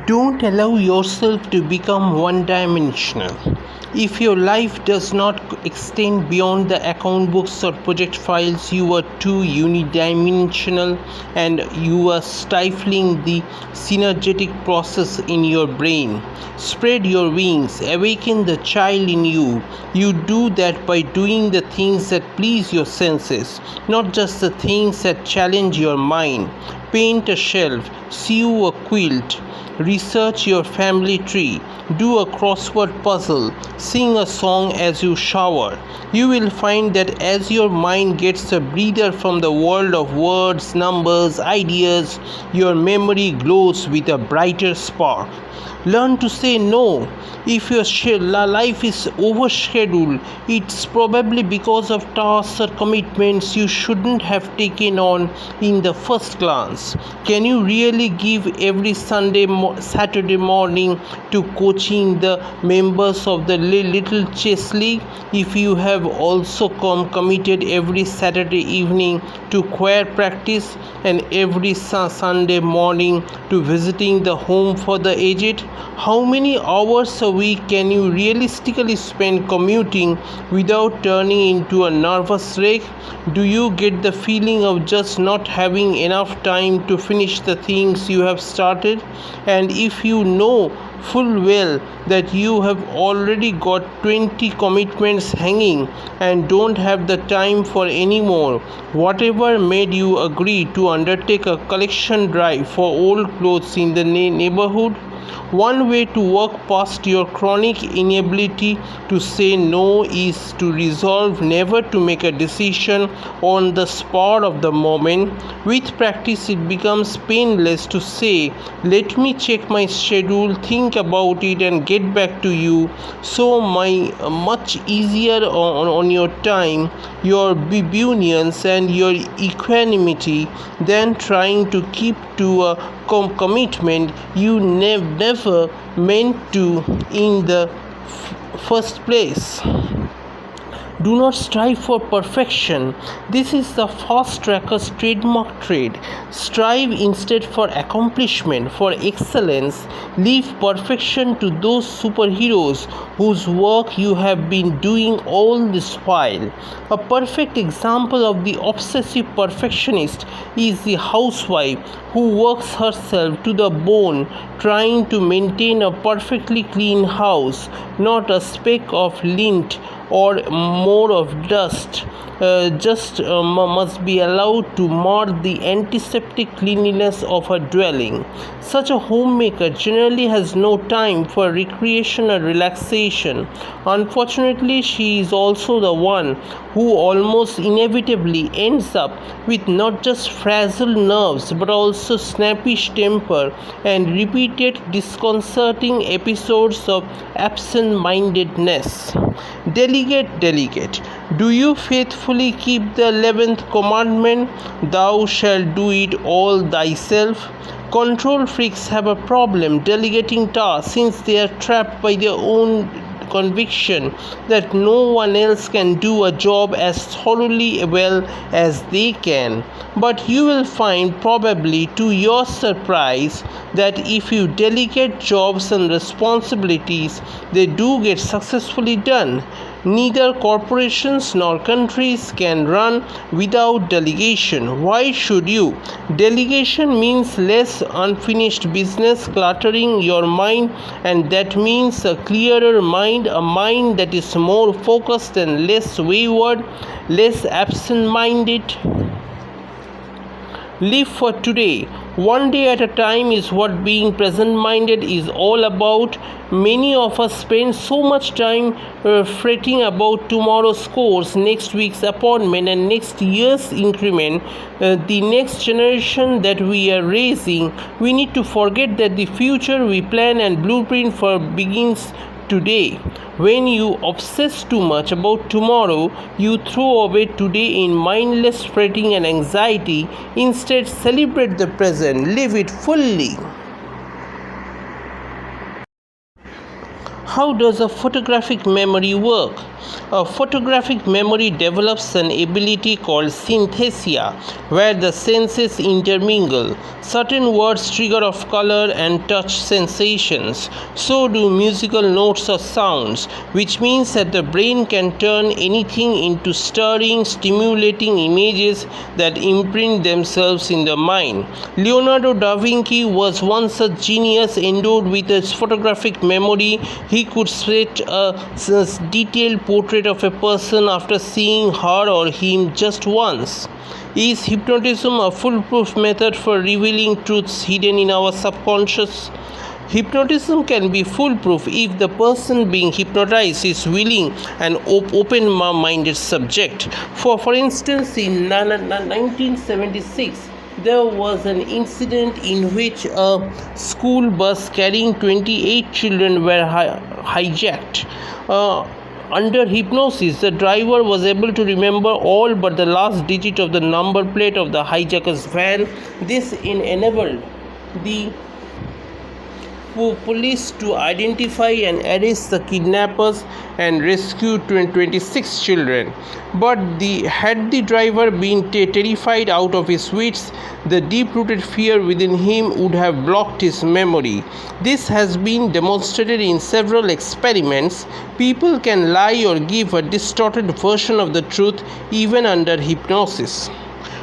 Don't allow yourself to become one dimensional. If your life does not extend beyond the account books or project files, you are too unidimensional and you are stifling the synergetic process in your brain. Spread your wings, awaken the child in you. You do that by doing the things that please your senses, not just the things that challenge your mind. Paint a shelf, sew a quilt, research your family tree, do a crossword puzzle, sing a song as you shower. You will find that as your mind gets a breather from the world of words, numbers, ideas, your memory glows with a brighter spark. Learn to say no. If your life is overscheduled, it's probably because of tasks or commitments you shouldn't have taken on in the first glance. Can you really give every Saturday morning to coaching the members of the little chess league if you have also committed every Saturday evening to choir practice and every Sunday morning to visiting the home for the aged? How many hours a week can you realistically spend commuting without turning into a nervous wreck? Do you get the feeling of just not having enough time to finish the things you have started? And if you know full well that you have already got 20 commitments hanging and don't have the time for any more, whatever made you agree to undertake a collection drive for old clothes in the neighborhood? One way to work past your chronic inability to say no is to resolve never to make a decision on the spur of the moment. With practice, it becomes painless to say, "Let me check my schedule, think about it, and get back to you." So much easier on your time, your bunions, and your equanimity than trying to keep to a commitment you never meant to in the first place. Do not strive for perfection. This is the fast tracker's trademark trait. Strive instead for accomplishment, for excellence. Leave perfection to those superheroes whose work you have been doing all this while. A perfect example of the obsessive perfectionist is the housewife who works herself to the bone trying to maintain a perfectly clean house. Not a speck of lint or more of dust must be allowed to mar the antiseptic cleanliness of her dwelling. Such a homemaker generally has no time for recreation or relaxation. Unfortunately, she is also the one who almost inevitably ends up with not just fragile nerves but also snappish temper and repeated disconcerting episodes of absent-mindedness. Delegate. Do you faithfully keep the 11th commandment, "Thou shalt do it all thyself"? Control freaks have a problem delegating tasks since they are trapped by their own conviction that no one else can do a job as thoroughly well as they can. But you will find, probably to your surprise, that if you delegate jobs and responsibilities, they do get successfully done. Neither corporations nor countries can run without delegation. Why should you? Delegation means less unfinished business cluttering your mind, and that means a clearer mind, a mind that is more focused and less wayward, less absent-minded. Live for today. One day at a time is what being present-minded is all about. Many of us spend so much time fretting about tomorrow's course, next week's appointment, and next year's increment, the next generation that we are raising. We need to forget that the future we plan and blueprint for begins today. When you obsess too much about tomorrow, you throw away today in mindless fretting and anxiety. Instead, celebrate the present, live it fully. How does a photographic memory work? A photographic memory develops an ability called synthesia, where the senses intermingle. Certain words trigger off color and touch sensations. So do musical notes or sounds, which means that the brain can turn anything into stirring, stimulating images that imprint themselves in the mind. Leonardo da Vinci was one such genius endowed with a photographic memory. He could set a detailed portrait of a person after seeing her or him just once. Is hypnotism a foolproof method for revealing truths hidden in our subconscious? Hypnotism can be foolproof if the person being hypnotized is willing and open-minded subject. For instance, in 1976, there was an incident in which a school bus carrying 28 children were hijacked. Under hypnosis, the driver was able to remember all but the last digit of the number plate of the hijacker's van. This enabled the police to identify and arrest the kidnappers and rescue 26 children. But had the driver been terrified out of his wits, the deep-rooted fear within him would have blocked his memory. This has been demonstrated in several experiments. People can lie or give a distorted version of the truth even under hypnosis.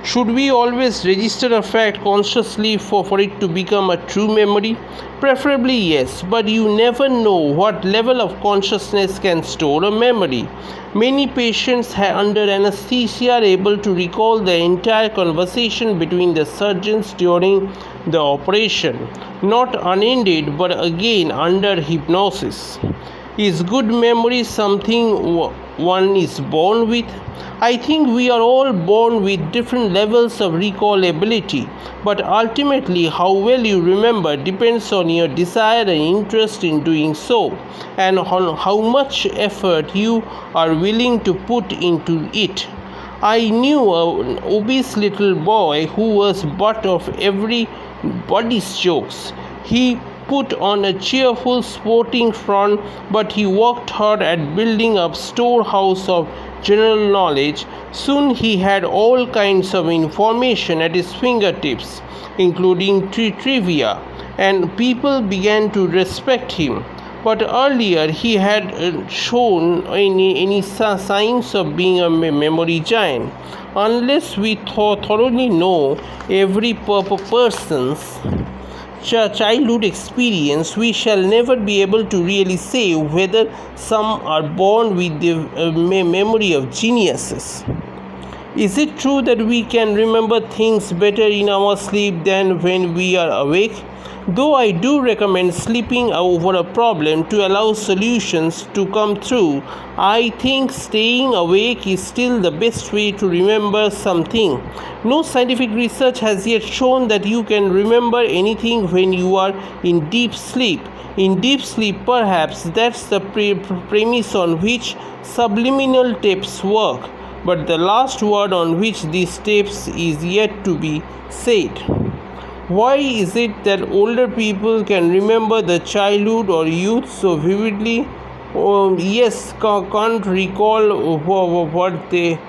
Should we always register a fact consciously for it to become a true memory? Preferably yes, but you never know what level of consciousness can store a memory. Many patients under anesthesia are able to recall the entire conversation between the surgeons during the operation, not unaided but again under hypnosis. Is good memory something one is born with? I think we are all born with different levels of recall ability, but ultimately how well you remember depends on your desire and interest in doing so, and on how much effort you are willing to put into it. I knew an obese little boy who was butt of everybody's jokes. He put on a cheerful sporting front, but he worked hard at building up storehouse of general knowledge. Soon he had all kinds of information at his fingertips, including trivia, and people began to respect him. But earlier he had shown any signs of being a memory giant. Unless we thoroughly know every person's childhood experience, we shall never be able to really say whether some are born with the memory of geniuses. Is it true that we can remember things better in our sleep than when we are awake? Though I do recommend sleeping over a problem to allow solutions to come through, I think staying awake is still the best way to remember something. No scientific research has yet shown that you can remember anything when you are in deep sleep. In deep sleep, perhaps that's the premise on which subliminal tapes work, but the last word on which these tapes is yet to be said. Why is it that older people can remember the childhood or youth so vividly? Can't recall what they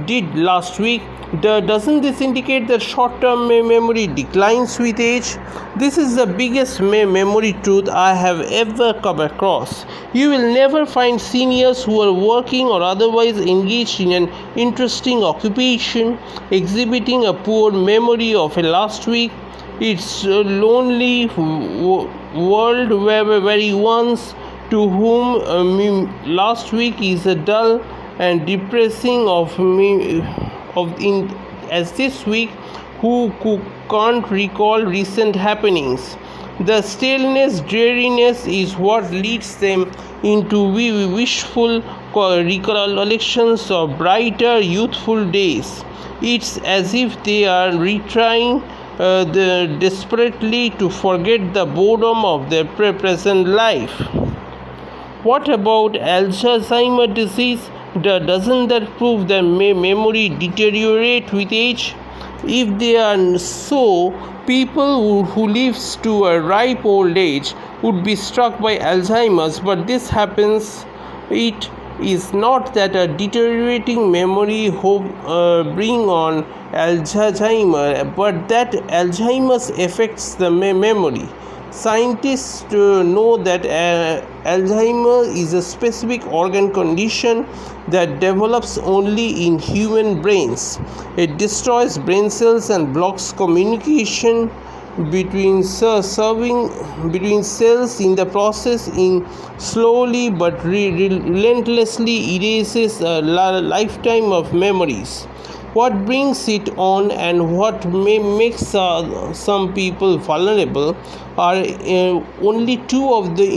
did last week. Doesn't this indicate that short-term memory declines with age? This is the biggest memory truth I have ever come across. You will never find seniors who are working or otherwise engaged in an interesting occupation exhibiting a poor memory of a last week. It's a lonely world where very ones to whom last week is a dull and depressing as this week, who can't recall recent happenings. The staleness, dreariness is what leads them into wishful recollections of brighter, youthful days. It's as if they are retrying desperately to forget the boredom of their present life. What about Alzheimer's disease? Doesn't that prove that memory deteriorate with age? If they are so, people who live to a ripe old age would be struck by Alzheimer's, but this happens is not that a deteriorating memory bring on Alzheimer, but that Alzheimer's affects the memory. Scientists know that Alzheimer is a specific organ condition that develops only in human brains. It destroys brain cells and blocks communication between between cells. In the process, in slowly but relentlessly erases a lifetime of memories. What brings it on and what makes some people vulnerable are only two of the